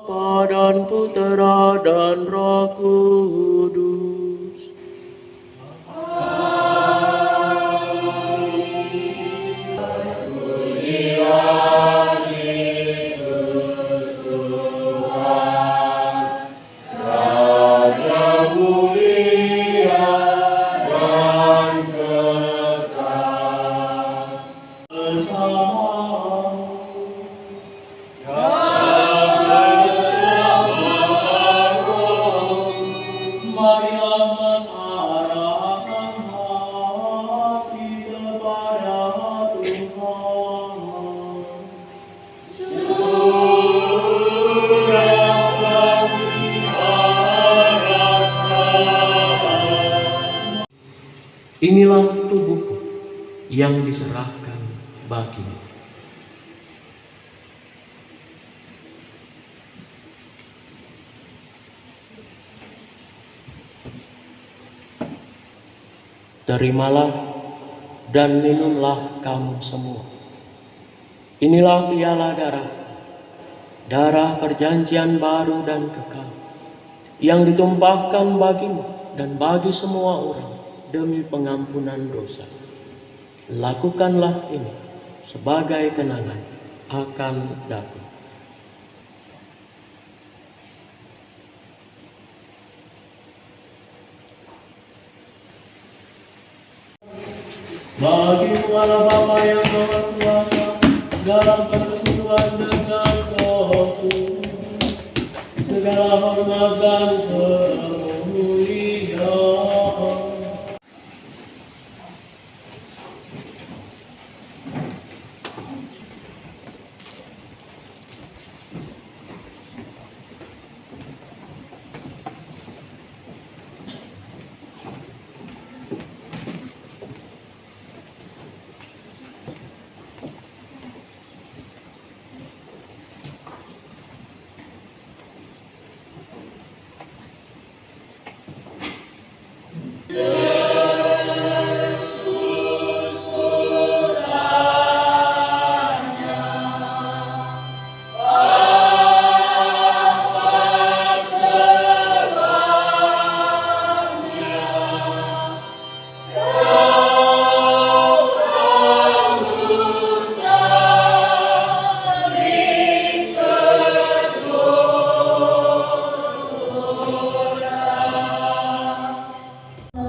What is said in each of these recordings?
Bapa dan Putera dan Roh Kudus. Inilah tubuhku yang diserahkan bagimu. Terimalah dan minumlah kamu semua. Inilah piala darah perjanjian baru dan kekal, yang ditumpahkan bagimu dan bagi semua orang demi pengampunan dosa. Lakukanlah ini sebagai kenangan akan daku. Bagi Allah Bapa yang Maha Kuasa dalam persekutuan dengan Roh Kudus, segala hormat dan kemuliaan.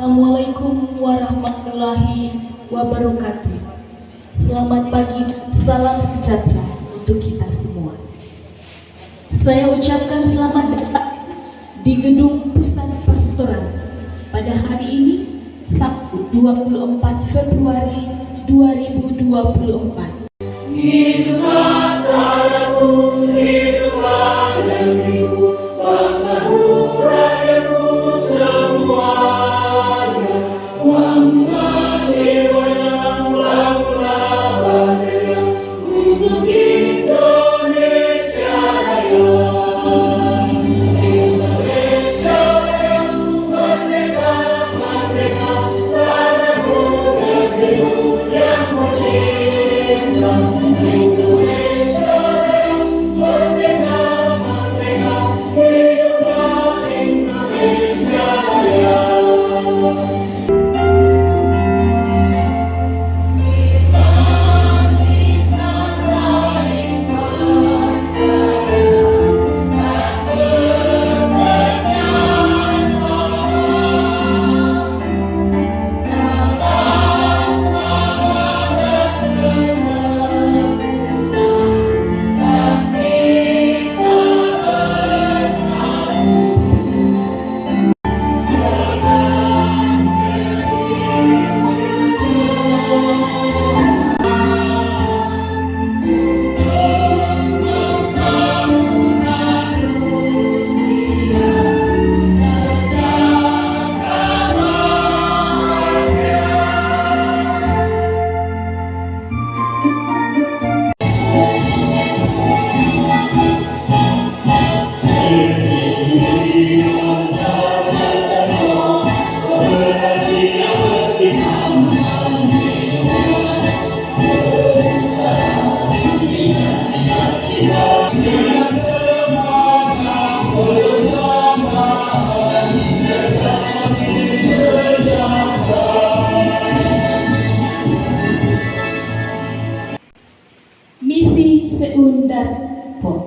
Assalamualaikum warahmatullahi wabarakatuh. Selamat pagi, salam sejahtera untuk kita semua. Saya ucapkan selamat datang di Gedung Pusat Pastoral pada hari ini, Sabtu 24 Februari 2024. Hiduplah tanahku, hiduplah negeriku, bangsaku, rakyatku semuanya. Bangunlah jiwanya, bangunlah badannya untuk Indonesia Raya. Indonesia Raya, merdeka, merdeka, tanahku, negeriku yang ku cinta. Indonesia dan PON.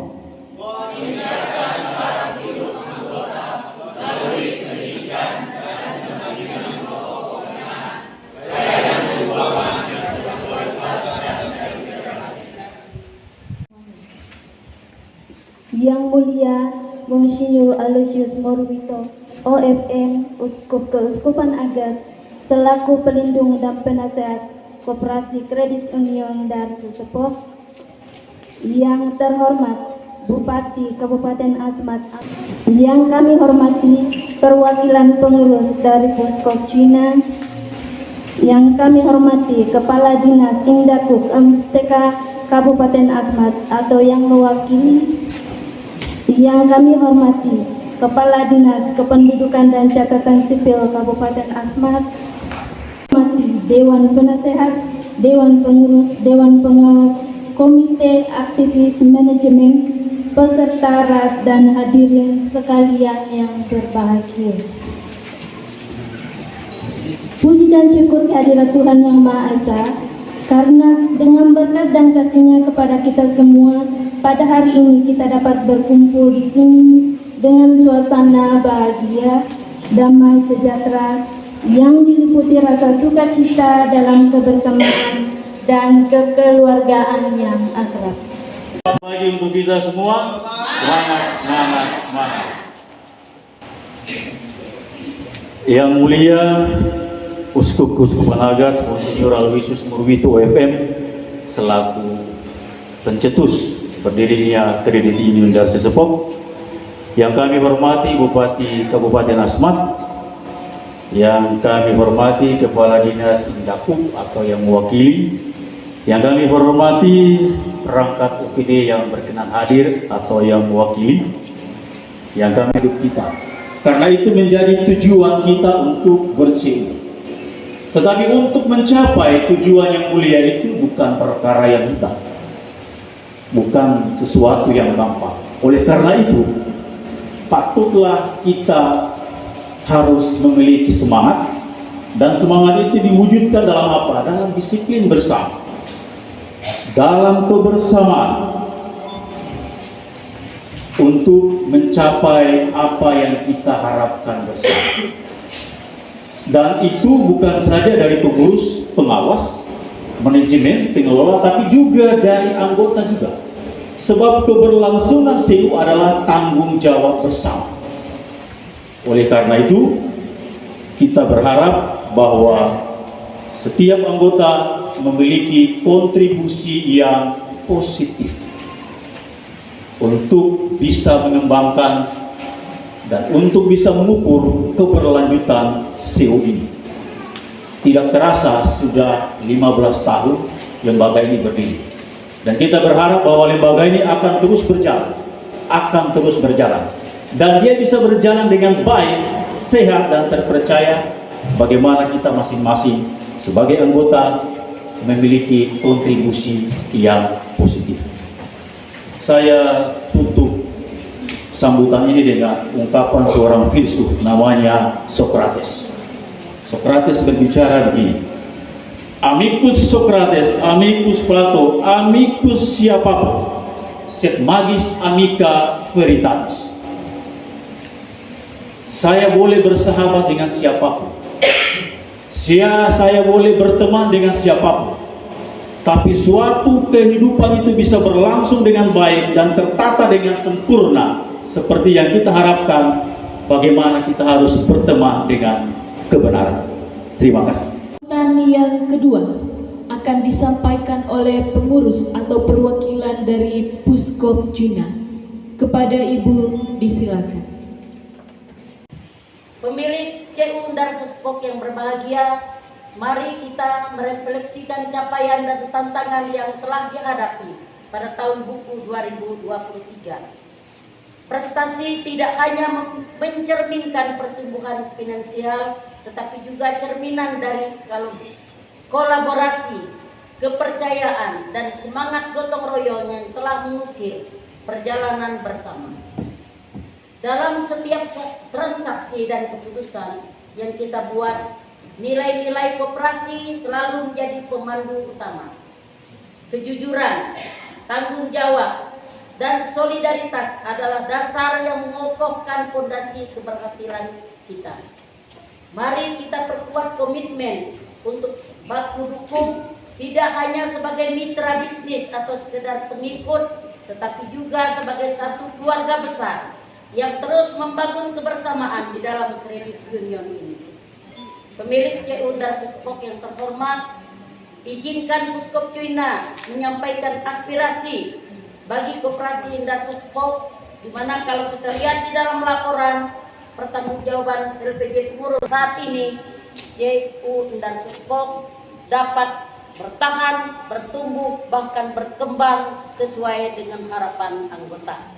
Yang Mulia Monsinyur Aloysius Morwito, OFM, Uskup Keuskupan Agats, selaku pelindung dan penasehat Koperasi Kredit Union Darto Sepok. Yang terhormat Bupati Kabupaten Asmat, yang kami hormati perwakilan pengurus dari Puskop Cina, yang kami hormati Kepala Dinas Indakuk MTK Kabupaten Asmat atau yang mewakili, yang kami hormati Kepala Dinas Kependudukan dan Catatan Sipil Kabupaten Asmat, Dewan Penasehat, Dewan Pengurus, Dewan Pengawas, Komite Aktivis Manajemen, peserta RAT dan hadirin sekalian yang berbahagia. Puji dan syukur kehadirat Tuhan Yang Maha Esa, karena dengan berkat dan kasih-Nya kepada kita semua, pada hari ini kita dapat berkumpul di sini dengan suasana bahagia, damai sejahtera, yang diliputi rasa sukacita dalam kebersamaan dan kekeluargaan yang akrab. Pagi untuk kita semua, semangat. Yang mulia Uskup Keuskupan Agats Monsinyur Aloysius Morwito OFM selaku pencetus berdirinya Kredit Union Darto Sepok, yang kami hormati Bupati Kabupaten Asmat, yang kami hormati Kepala Dinas Indakuk atau yang mewakili, yang kami hormati perangkat UPD yang berkenan hadir atau yang mewakili, yang kami hidup kita. Karena itu menjadi tujuan kita untuk berCU. Tetapi untuk mencapai tujuan yang mulia itu bukan perkara yang mudah, bukan sesuatu yang gampang. Oleh karena itu, patutlah kita harus memiliki semangat, dan semangat itu diwujudkan dalam apa? Dalam disiplin bersama, dalam kebersamaan untuk mencapai apa yang kita harapkan bersama. Dan itu bukan saja dari pengurus, pengawas, manajemen, pengelola, tapi juga dari anggota juga. Sebab keberlangsungan CU adalah tanggung jawab bersama. Oleh karena itu, kita berharap bahwa setiap anggota memiliki kontribusi yang positif untuk bisa mengembangkan dan untuk bisa mengukur keberlanjutan CU ini. Tidak terasa sudah 15 tahun lembaga ini berdiri. Dan kita berharap bahwa lembaga ini akan terus berjalan. Dan dia bisa berjalan dengan baik, sehat, dan terpercaya bagaimana kita masing-masing sebagai anggota memiliki kontribusi yang positif. Saya tutup sambutan ini dengan ungkapan seorang filsuf namanya Socrates. Socrates berbicara begini: Amicus Socrates, amicus Plato, amicus siapapun, sed magis amica veritatis. Saya boleh bersahabat dengan siapapun, saya boleh berteman dengan siapapun, tapi suatu kehidupan itu bisa berlangsung dengan baik dan tertata dengan sempurna seperti yang kita harapkan, bagaimana kita harus berteman dengan kebenaran. Terima kasih. Dan yang kedua akan disampaikan oleh pengurus atau perwakilan dari Puskop Cina. Kepada Ibu disilakan. Pemilik CU Darto Sepok yang berbahagia, mari kita merefleksikan capaian dan tantangan yang telah dihadapi pada tahun buku 2023. Prestasi tidak hanya mencerminkan pertumbuhan finansial, tetapi juga cerminan dari kolaborasi, kepercayaan, dan semangat gotong royong yang telah mengukir perjalanan bersama. Dalam setiap transaksi dan keputusan yang kita buat, nilai-nilai koperasi selalu menjadi pemandu utama. Kejujuran, tanggung jawab, dan solidaritas adalah dasar yang mengokohkan fondasi keberhasilan kita. Mari kita perkuat komitmen untuk baku dukung tidak hanya sebagai mitra bisnis atau sekedar pengikut, tetapi juga sebagai satu keluarga besar yang terus membangun kebersamaan di dalam kredit union ini. Pemilik CU Darsusepok yang terhormat, izinkan Puskop Cuina menyampaikan aspirasi bagi koperasi Darsusepok, di mana kalau kita lihat di dalam laporan pertanggungjawaban LPG Pengurus saat ini, CU Darsusepok dapat bertahan, bertumbuh, bahkan berkembang sesuai dengan harapan anggota.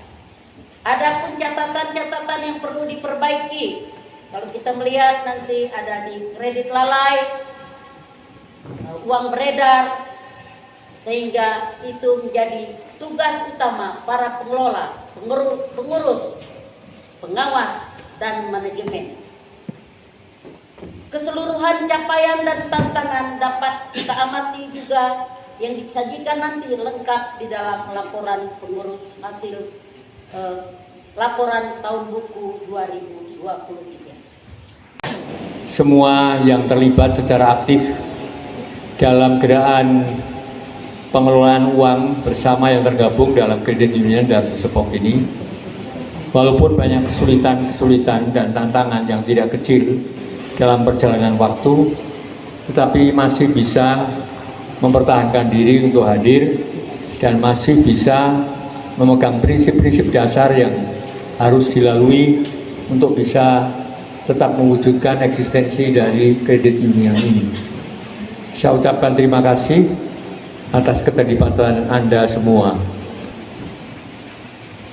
Adapun catatan-catatan yang perlu diperbaiki, kalau kita melihat nanti ada di kredit lalai, uang beredar, sehingga itu menjadi tugas utama para pengelola, pengurus, pengawas, dan manajemen. Keseluruhan capaian dan tantangan dapat kita amati juga yang disajikan nanti lengkap di dalam laporan pengurus hasil laporan tahun buku 2023. Semua yang terlibat secara aktif dalam gerakan pengelolaan uang bersama yang tergabung dalam kredit union Darsusepok ini, walaupun banyak kesulitan dan tantangan yang tidak kecil dalam perjalanan waktu, tetapi masih bisa mempertahankan diri untuk hadir dan masih bisa memegang prinsip-prinsip dasar yang harus dilalui untuk bisa tetap mewujudkan eksistensi dari kredit union ini. Saya ucapkan terima kasih atas keterlibatan Anda semua.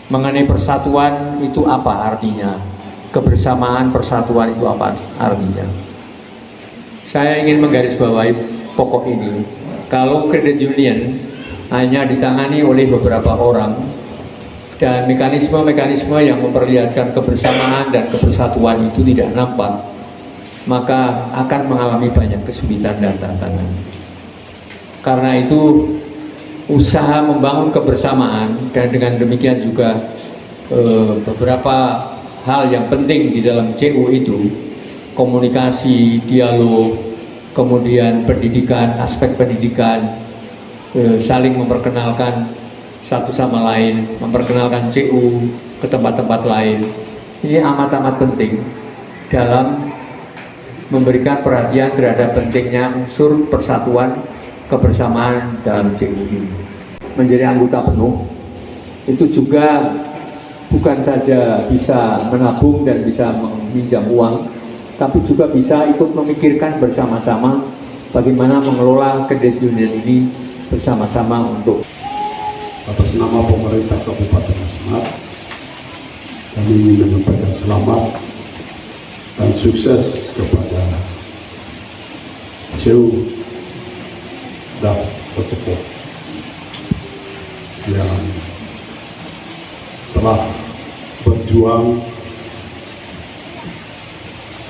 Mengenai persatuan itu apa artinya? Kebersamaan persatuan itu apa artinya? Saya ingin menggarisbawahi pokok ini. Kalau kredit union hanya ditangani oleh beberapa orang dan mekanisme-mekanisme yang memperlihatkan kebersamaan dan kebersatuan itu tidak nampak, maka akan mengalami banyak kesulitan dan tantangan. Karena itu usaha membangun kebersamaan dan dengan demikian juga beberapa hal yang penting di dalam CU itu, komunikasi, dialog, kemudian pendidikan, aspek pendidikan, saling memperkenalkan satu sama lain, memperkenalkan CU ke tempat-tempat lain. Ini amat-amat penting dalam memberikan perhatian terhadap pentingnya unsur persatuan kebersamaan dalam CU ini. Menjadi anggota penuh itu juga bukan saja bisa menabung dan bisa meminjam uang, tapi juga bisa ikut memikirkan bersama-sama bagaimana mengelola kredit union ini bersama-sama. Untuk atas nama pemerintah Kabupaten Asmat, kami ingin menyampaikan selamat dan sukses kepada CU Darsusepok yang telah berjuang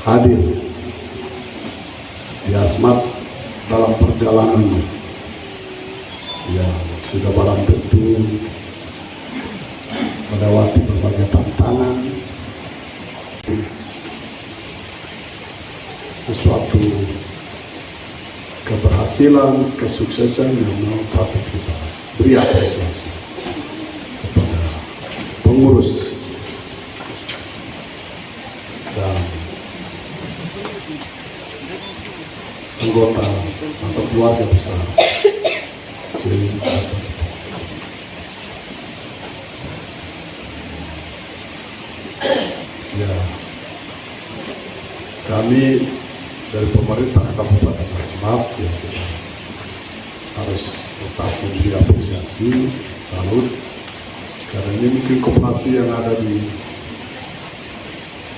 hadir di Asmat dalam perjalanannya yang sudah barang tentu melewati berbagai tantangan, sesuatu keberhasilan, kesuksesan yang patut kita beri apresiasi kepada pengurus dan anggota atau keluarga besar CU Darsusepok. Ya, kami dari pemerintah Kabupaten Asmat ya, kita harus tetap memberi apresiasi, salut, karena ini mungkin koperasi yang ada di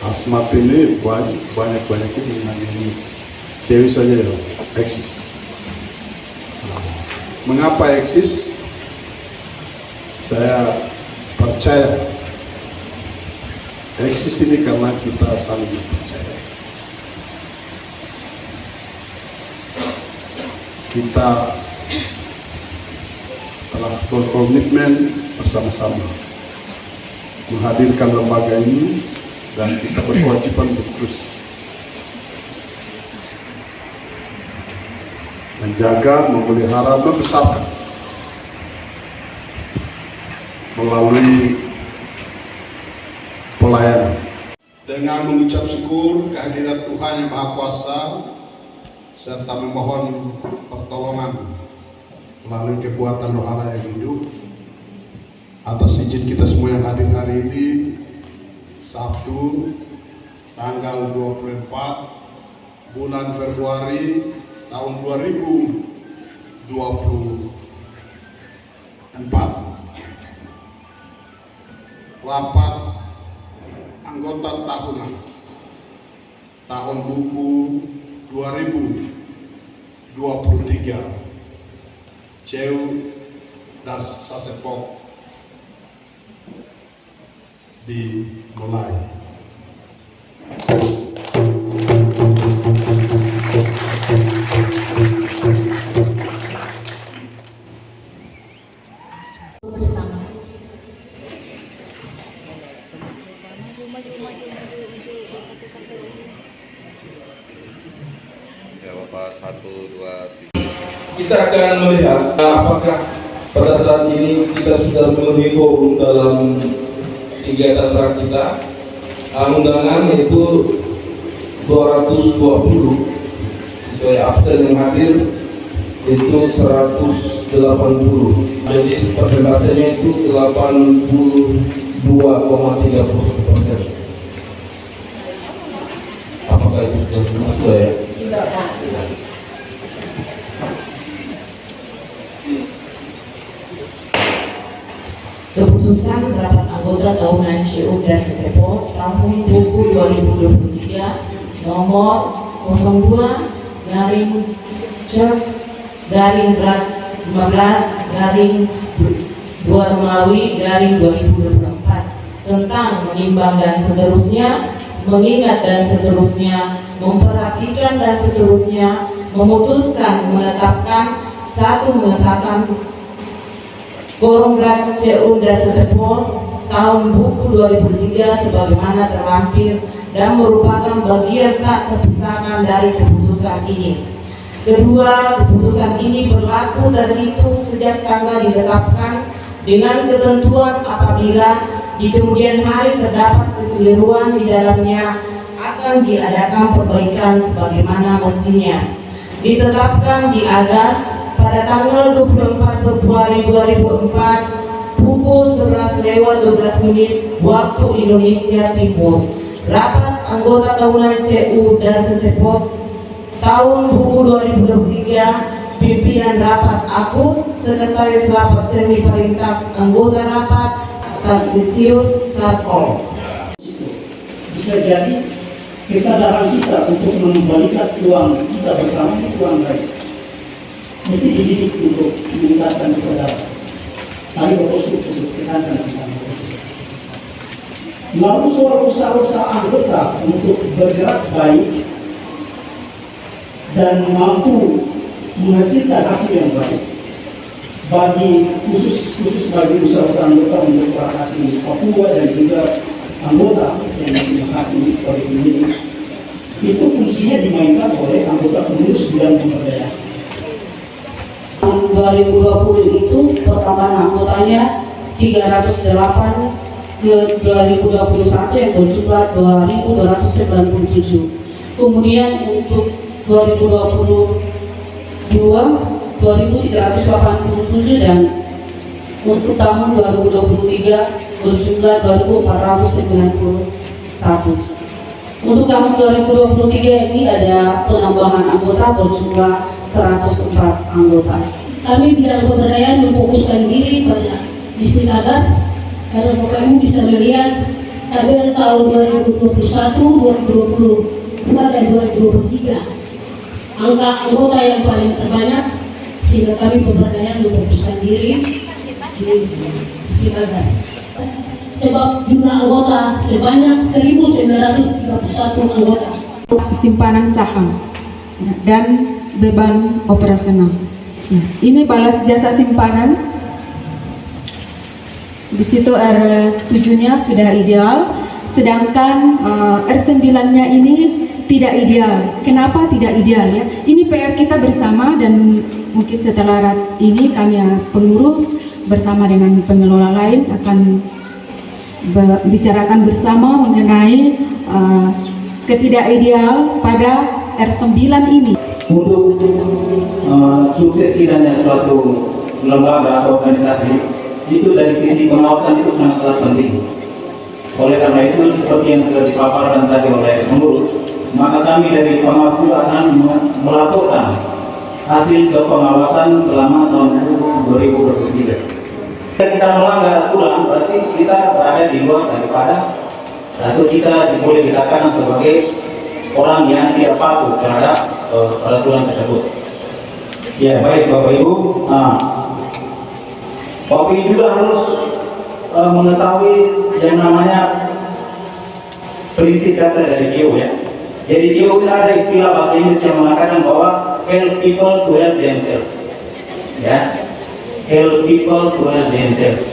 Asmat ini banyak ini CU saja ya eksis. Mengapa eksis? Saya percaya eksis ini karena kita saling percaya. Kita telah berkomitmen bersama-sama menghadirkan lembaga ini, dan kita berkewajiban untuk terus menjaga, memelihara, membesarkan melalui pelayanan. Dengan mengucap syukur kehadirat Tuhan Yang Maha Kuasa serta memohon pertolongan melalui kekuatan rohani yang hidup, atas izin kita semua yang hadir hari ini, Sabtu tanggal 24 bulan Februari tahun 2024, rapat anggota tahunan tahun buku 2023 CEU Das Sasepok dimulai. Bersama. Ya Bapak, 1, 2, 3. Kita akan melihat apakah pada saat ini kita sudah memenuhi quorum dalam kegiatan kita. Undangan yaitu 220, sesuai absen yang hadir itu 180. Jadi persentasenya itu 82,30%. Apakah itu sudah ya? Keputusan rapat anggota tahunan CEU Das Sasepok tahun buku 2023 nomor 02-15-2 tentang menimbang dan seterusnya, mengingat dan seterusnya, memperhatikan dan seterusnya, memutuskan, menetapkan, mengesahkan quorum CEU Das Sasepok tahun buku 2003 sebagaimana terlampir dan merupakan bagian tak terpisahkan dari keputusan ini. Kedua, keputusan ini berlaku terhitung sejak tanggal ditetapkan dengan ketentuan apabila di kemudian hari terdapat kekeliruan di dalamnya akan diadakan perbaikan sebagaimana mestinya. Ditetapkan di Agas pada tanggal 24 Februari 2004 pukul 11:12 waktu Indonesia Timur. Rapat anggota tahunan CEU Das Sasepok tahun buku 2023, pimpinan rapat aku, sekretaris rapat semi perintah, anggota rapat Tarsisius Sarkol. Bisa jadi kesadaran kita untuk mengembalikan uang kita bersama itu uang baik. Mesti dididik untuk meningkatkan kesadaran. Tadi Bapak sudah tekankan tentang itu. Lalu soal usaha-usaha anggota untuk bergerak baik dan mampu menghasilkan hasil yang baik bagi khusus bagi usaha-usaha anggota untuk asli Papua dan juga anggota yang dihakimi sebagai ini, itu fungsinya dimainkan oleh anggota pengurus bidang pemberdayaan. Tahun 2020 itu pertambahan anggotanya 308 ke 2021 yang berjumlah 2.297. Kemudian untuk 2022 2.387 dan untuk tahun 2023 berjumlah 2.491. Untuk tahun 2023 ini ada penambahan anggota berjumlah 104 anggota. Kami bidang pemberdayaan memfokuskan diri pada distrik Agas karena Bapak Ibu bisa melihat tabel tahun 2021, 2022 dan 2023 angka anggota yang paling terbanyak, sehingga kami pemberdayaan memfokuskan diri di distrik Agas. Sebab jumlah anggota sebanyak 1.931 anggota. Simpanan saham dan beban operasional. Ini balas jasa simpanan Di situ R7-nya sudah ideal, sedangkan R9-nya ini tidak ideal. Kenapa tidak ideal ya? Ini PR kita bersama, dan mungkin setelah ini kami pengurus bersama dengan pengelola lain akan bicarakan bersama mengenai ketidakideal pada R9 ini. Untuk sukses tidaknya suatu lembaga atau organisasi itu dari sisi pengawasan itu sangat penting. Oleh karena itu, seperti yang sudah dipaparkan tadi oleh pengurus, maka kami dari pengawas juga akan melaporkan hasil pengawasan selama tahun 2023. Jika kita melanggar aturan, berarti kita berada di luar daripada, atau kita boleh dikatakan sebagai orang yang tidak patuh terhadap peraturan tersebut. Ya, baik Bapak Ibu. Bapak Ibu juga harus mengetahui yang namanya prinsip dasar dari GEO ya. Jadi GEO ini ada istilah bahasa Inggris yang mengatakan bahwa help people to help themselves. Ya, help people to help themselves.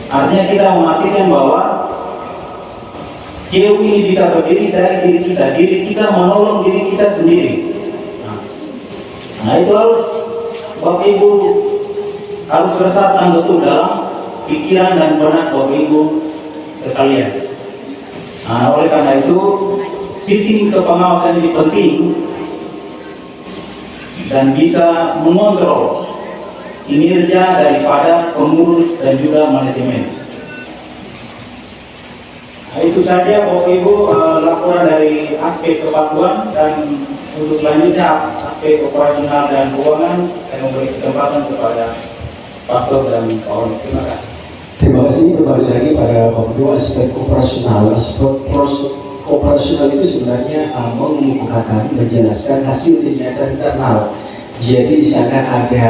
Artinya kita memastikan bahwa GEO ini bisa berdiri dari diri kita menolong diri kita sendiri. Nah itu harus Bapak Ibu harus resapkan betul dalam pikiran dan benak Bapak Ibu sekalian. Nah, oleh karena itu sistem kepengawasan ini penting dan bisa mengontrol kinerja daripada pengurus dan juga manajemen. Nah, itu saja Bapak Ibu laporan dari aspek kepatuhan, dan untuk selanjutnya aspek operasional dan keuangan saya memberi kesempatan kepada Pastor dan kawan. Terima kasih. Terima kasih. Kembali lagi pada waktu aspek operasional. Aspek operasional itu sebenarnya mengemukakan, menjelaskan hasil kegiatan internal. Jadi di sana ada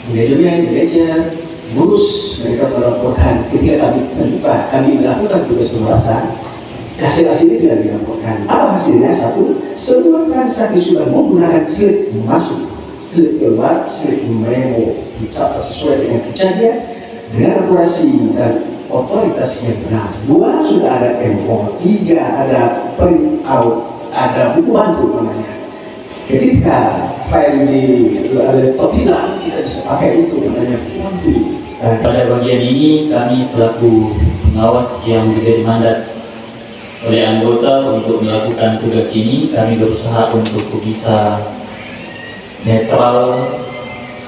manajemen, manajer, ngurus, mereka melaporkan. Ketika kami melakukan tugas pengawasan, hasil-hasil itu tidak dilaporkan. Apa hasilnya? Satu, semua transaksi sudah menggunakan slip masuk, slip keluar, slip memo dicatat sesuai dengan kejadian dengan akurasi dan otoritas yang benar. Dua, sudah ada MO. Tiga, ada print out, ada buku bantu namanya. Ketika file di laptop hilang, kita bisa pakai itu namanya buku bantu. Pada bagian ini kami selaku pengawas yang diberi mandat oleh anggota untuk melakukan tugas ini, kami berusaha untuk bisa netral,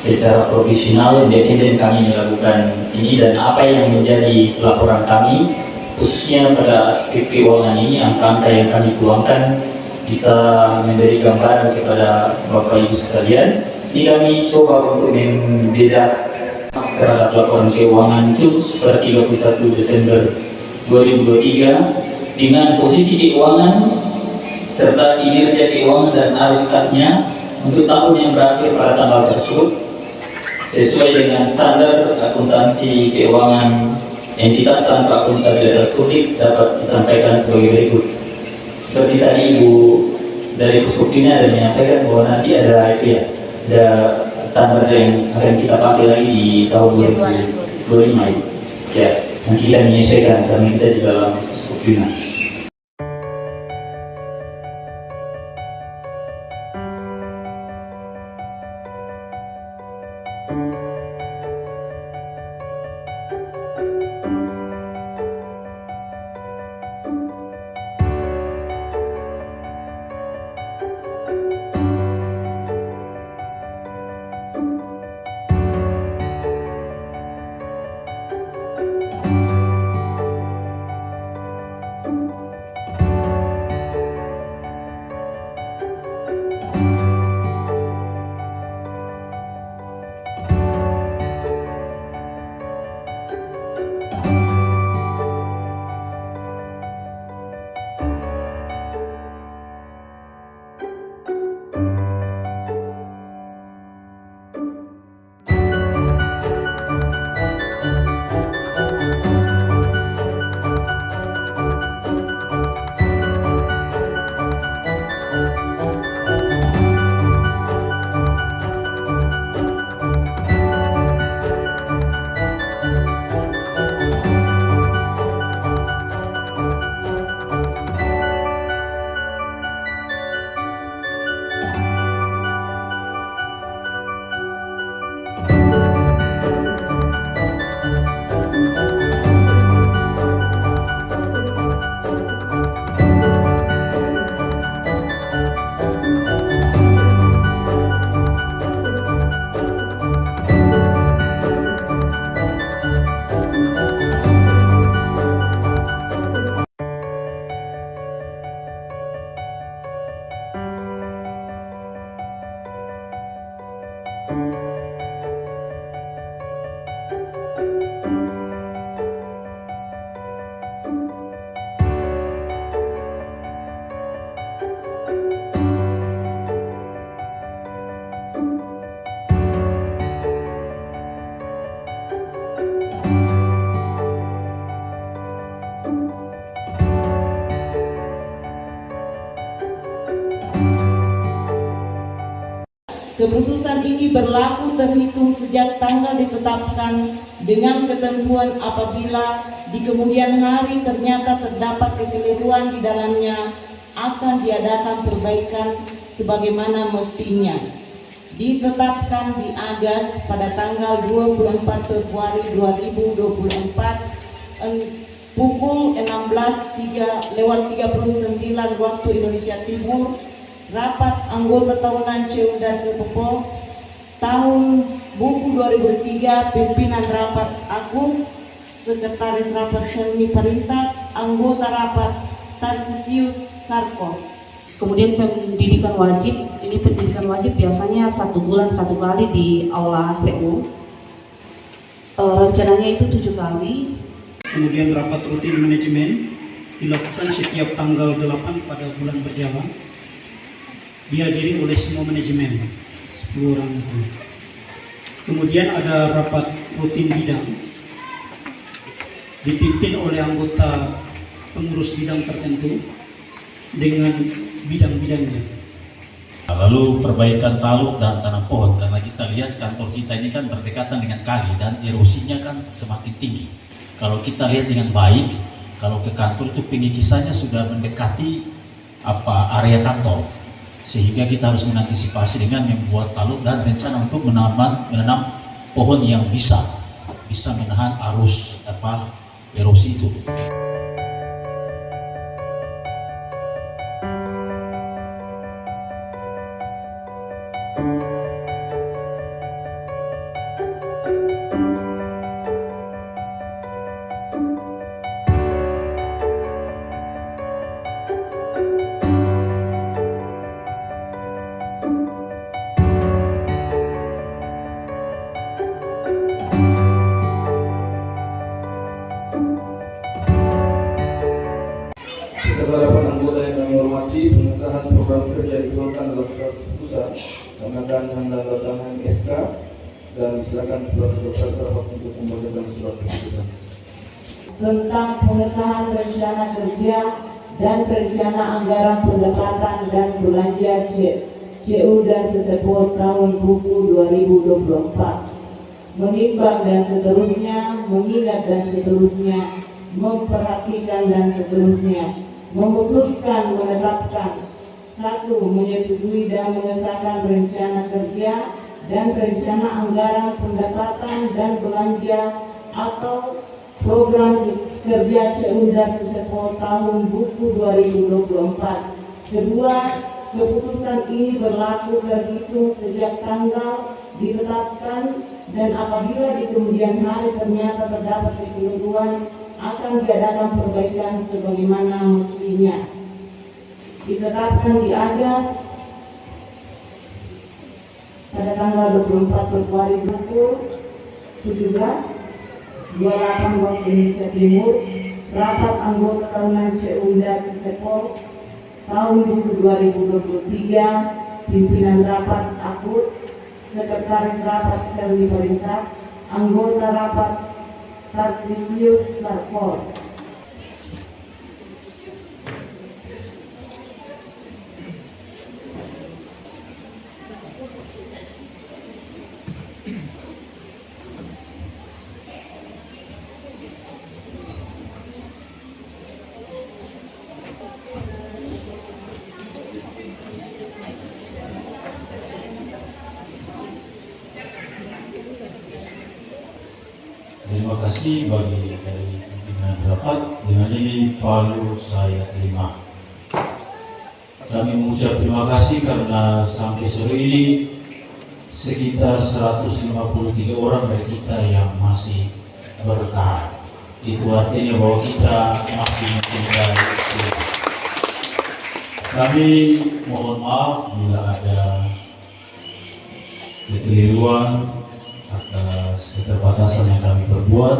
secara profesional, independen kami melakukan ini, dan apa yang menjadi laporan kami khususnya pada aspek keuangan ini, angka-angka yang kami tuangkan bisa memberi gambaran kepada Bapak Ibu sekalian. Ini kami coba untuk membedakan terhadap laporan keuangan CUMS per 31 Desember 2023 dengan posisi keuangan serta kinerja keuangan dan arus kasnya untuk tahun yang berakhir pada tanggal tersebut sesuai dengan standar akuntansi keuangan entitas tanpa akuntabilitas publik dapat disampaikan sebagai berikut. Seperti tadi Ibu dari Puskopimnya ada menyampaikan bahwa nanti ada ada standar yang akan kita pakai lagi di tahun 2025. Ya, nanti kita menyesuaikan karena kita di dalam Puskopimnya. Keputusan ini berlaku terhitung sejak tanggal ditetapkan dengan ketentuan apabila di kemudian hari ternyata terdapat kekeliruan di dalamnya akan diadakan perbaikan sebagaimana mestinya. Ditetapkan di Agas pada tanggal 24 Februari 2024 pukul 16.39 waktu Indonesia Timur. Rapat anggota tahunan CEUDA Sepopo tahun buku 2003, pimpinan rapat Agung, sekretaris rapat Helmi Parintak, anggota rapat Tarsisius Sarko. Kemudian pendidikan wajib, ini pendidikan wajib biasanya 1 bulan 1 kali di Aula CU. Rencananya itu 7 kali. Kemudian rapat rutin manajemen dilakukan setiap tanggal 8 pada bulan berjalan. Dihadiri oleh semua manajemen, 10 orang itu. Kemudian ada rapat rutin bidang, dipimpin oleh anggota pengurus bidang tertentu dengan bidang-bidangnya. Lalu perbaikan taluk dan tanam pohon, karena kita lihat kantor kita ini kan berdekatan dengan kali dan erosinya kan semakin tinggi. Kalau kita lihat dengan baik, kalau ke kantor itu pengikisannya sudah mendekati area kantor. Sehingga kita harus mengantisipasi dengan membuat taluk dan rencana untuk menanam pohon yang bisa menahan arus erosi itu. Beberapa anggota yang kami hormati, pengesahan program kerja dituangkan dalam surat keputusan mengenai penandatangan SK dan silakan prosedur rapat untuk membacakan surat keputusan. Tentang pengesahan rencana kerja dan rencana anggaran pendapatan dan belanja CEUDA Sesepo tahun buku 2024. Menimbang dan seterusnya, mengingat dan seterusnya, memperhatikan dan seterusnya. Memutuskan menetapkan 1. Menyetujui dan mengesahkan rencana kerja dan rencana anggaran pendapatan dan belanja atau program kerja CEUDA Sesepo tahun buku 2024. 2. Keputusan ini berlaku terhitung sejak tanggal ditetapkan dan apabila di kemudian hari ternyata terdapat kekeliruan akan diadakan perbaikan sebagaimana mestinya. Ditetapkan di Agas pada tanggal 24 Februari 2017, 28 waktu Indonesia Timur, rapat anggota tahunan CEUDA Sesepo tahun 2023, pimpinan rapat Akut, sekretaris rapat Helmi Parintak, anggota rapat Tarsisius Sarko. Terima kasih bagi dari pimpinan rapat. Dengan ini palu saya terima. Kami mengucap terima kasih karena sampai sore ini sekitar 153 orang dari kita yang masih bertahan. Itu artinya bahwa kita masih mencintai. Kami mohon maaf bila ada kekeliruan atas keterbatasan yang kami perbuat,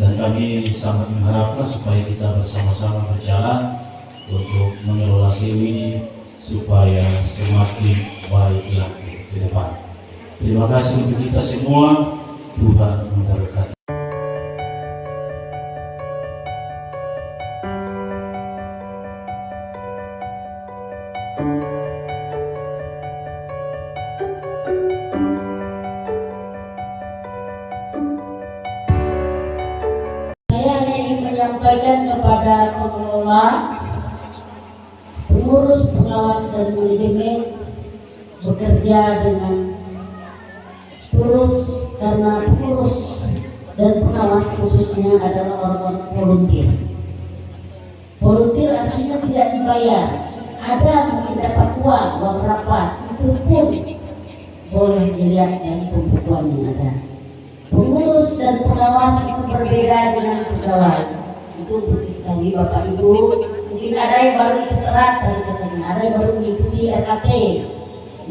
dan kami sangat mengharapkan supaya kita bersama-sama berjalan untuk mengelola CEU ini supaya semakin baik lagi ke depan. Terima kasih untuk kita semua. Tuhan memberkati. menyampaikan kepada pengelola, pengurus, pengawas dan manajemen bekerja dengan tulus, karena pengurus dan pengawas khususnya adalah orang-orang volunteer. Volunteer artinya tidak dibayar. Ada mungkin dapat uang rapat, itu pun boleh dilihat dari pembukuan yang ada. Pengurus dan pengawas itu berbeda dengan pegawai. Itu untuk diketahui Bapak Ibu. Mungkin ada yang baru ikut erat dari katanya, ada yang baru mengikuti RKT.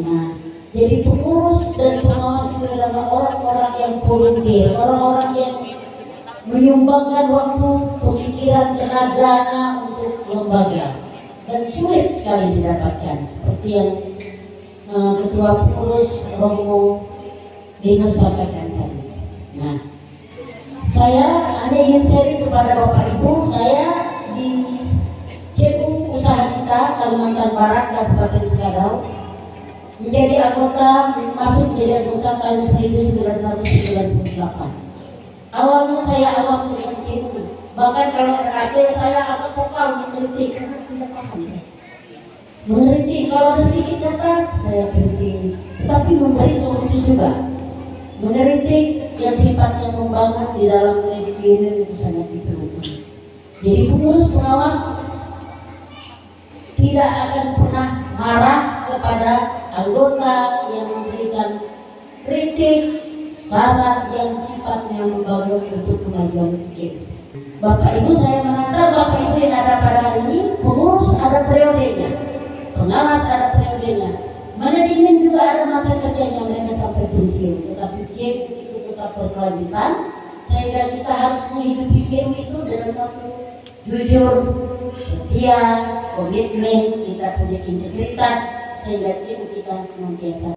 Nah, jadi pengurus dan pengawas itu adalah orang-orang yang volunteer, orang-orang yang menyumbangkan waktu, pemikiran, tenaganya untuk lembaga, dan sulit sekali didapatkan, seperti yang Ketua Pengurus Romo Dino sampaikan tadi. Nah, saya hanya ingin sharing kepada Bapak Ibu, saya di CU usaha kita Kalimantan Barat Kabupaten Sekadau menjadi anggota, masuk menjadi anggota tahun 1998. Awalnya saya awam dengan CU, bahkan kalau RKT saya agak vokal mengkritik karena tidak paham ya. Mengkritik kalau ada sedikit kata saya kritik, tetapi memberi solusi juga. Mengkritik yang sifatnya membangun di dalam kredit union itu sangat diperlukan. Jadi pengurus pengawas tidak akan pernah marah kepada anggota yang memberikan kritik, saran yang sifatnya membangun untuk kemajuan kita. Bapak Ibu, saya menantang Bapak Ibu yang ada pada hari ini, pengurus ada periodenya, pengawas ada periodenya, manajemen juga ada masa kerjanya, mereka sampai pensiun, tetapi CEU itu tetap berkelanjutan, sehingga kita harus menghidupi CEU itu dengan satu jujur, setia, komitmen, kita punya integritas, sehingga CEU kita senantiasa